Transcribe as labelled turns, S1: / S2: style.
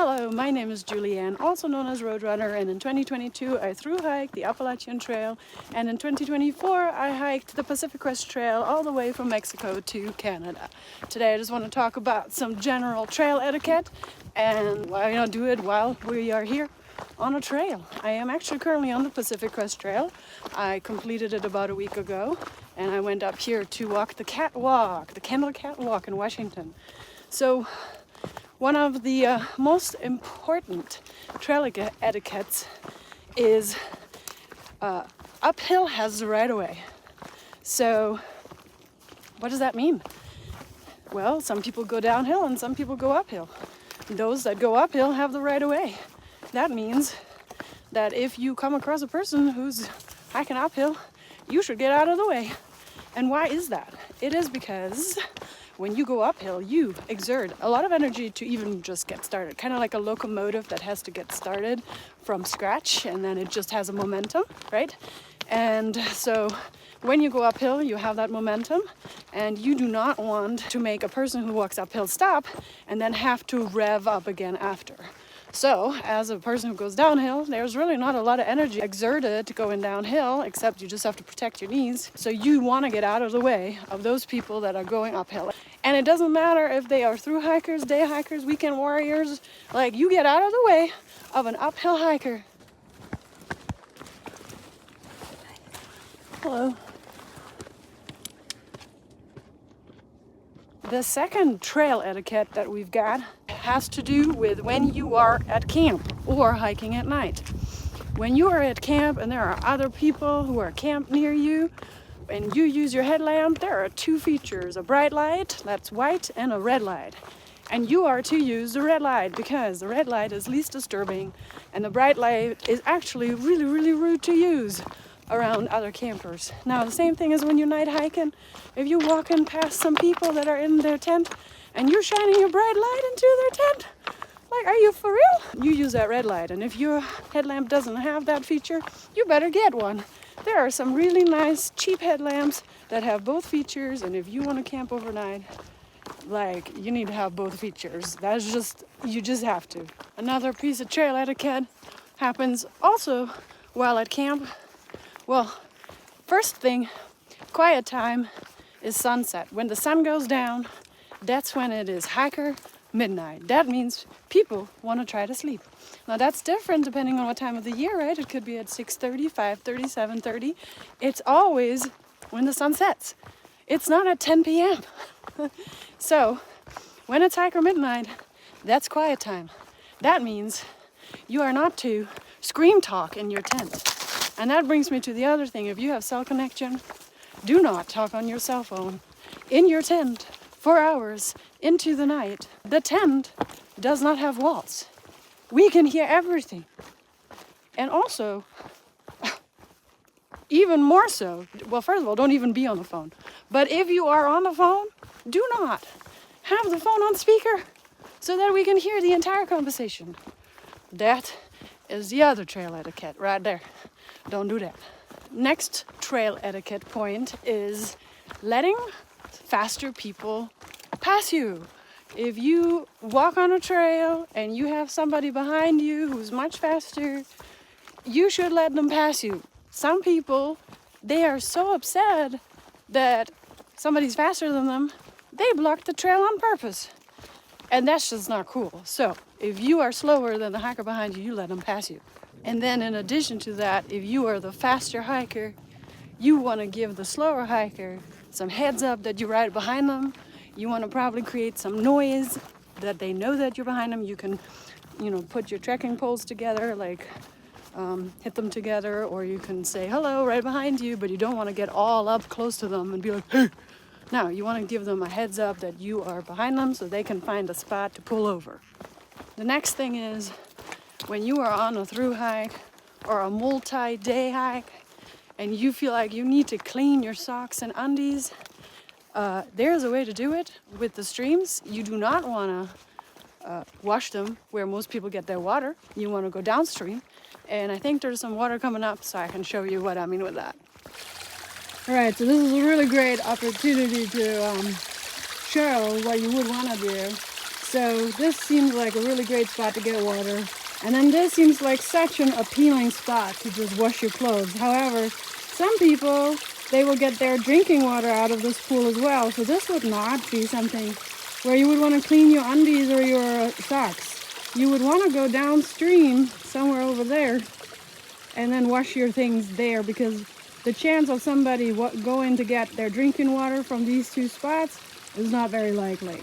S1: Hello, my name is Julianne, also known as Roadrunner, and in 2022 I thru-hiked the Appalachian Trail, and in 2024 I hiked the Pacific Crest Trail all the way from Mexico to Canada. Today I just want to talk about some general trail etiquette and why not do it while we are here on a trail. I am actually currently on the Pacific Crest Trail. I completed it about a week ago, and I went up here to walk the catwalk, the Kendall Catwalk in Washington. So one of the most important trail etiquettes is uphill has the right of way. So what does that mean? Well, some people go downhill and some people go uphill. Those that go uphill have the right of way. That means that if you come across a person who's hiking uphill, you should get out of the way. And why is that? It is because when you go uphill, you exert a lot of energy to even just get started. Kind of like a locomotive that has to get started from scratch, and then it just has a momentum, right? And so when you go uphill, you have that momentum, and you do not want to make a person who walks uphill stop and then have to rev up again after. So, as a person who goes downhill, there's really not a lot of energy exerted going downhill, except you just have to protect your knees. So you want to get out of the way of those people that are going uphill. And it doesn't matter if they are through hikers, day hikers, weekend warriors, like you get out of the way of an uphill hiker. Hello. The second trail etiquette that we've got has to do with when you are at camp or hiking at night. When you are at camp and there are other people who are camped near you and you use your headlamp, there are two features, a bright light that's white and a red light. And you are to use the red light because the red light is least disturbing and the bright light is actually really rude to use around other campers. Now, the same thing as when you're night hiking. If you're walking past some people that are in their tent and you're shining your bright light into their tent, like, are you for real? You use that red light, and if your headlamp doesn't have that feature, you better get one. There are some really nice cheap headlamps that have both features, and if you want to camp overnight, like, you need to have both features. That's just, you just have to. Another piece of trail etiquette happens also while at camp. Well, first thing, quiet time is sunset. When the sun goes down, that's when it is hiker midnight. That means people want to try to sleep. Now that's different depending on what time of the year, right? It could be at 6:30, 5:30, 7:30. It's always when the sun sets. It's not at 10 p.m. So when it's hiker midnight, that's quiet time. That means you are not to scream talk in your tent. And that brings me to the other thing. If you have cell connection, do not talk on your cell phone in your tent for hours into the night. The tent does not have walls. We can hear everything. And also, even more so, well, first of all, don't even be on the phone. But if you are on the phone, do not have the phone on speaker so that we can hear the entire conversation. That is the other trail etiquette right there. Don't do that. Next trail etiquette point is letting faster people pass you. If you walk on a trail and you have somebody behind you who's much faster, you should let them pass you. Some people, they are so upset that somebody's faster than them, they block the trail on purpose. And that's just not cool. So if you are slower than the hiker behind you, you let them pass you. And then in addition to that, if you are the faster hiker, you want to give the slower hiker some heads up that you're right behind them. You want to probably create some noise that they know that you're behind them. You can, put your trekking poles together, like hit them together, or you can say hello right behind you, but you don't want to get all up close to them and be like, hey. No, you want to give them a heads up that you are behind them so they can find a spot to pull over. The next thing is, when you are on a through hike or a multi-day hike and you feel like you need to clean your socks and undies, there's a way to do it with the streams. You do not want to wash them where most people get their water. You want to go downstream. And I think there's some water coming up, so I can show you what I mean with that. All right, so this is a really great opportunity to show what you would want to do. So this seems like a really great spot to get water. And then this seems like such an appealing spot to just wash your clothes. However, some people, they will get their drinking water out of this pool as well. So this would not be something where you would want to clean your undies or your socks. You would want to go downstream somewhere over there and then wash your things there, because the chance of somebody going to get their drinking water from these two spots is not very likely.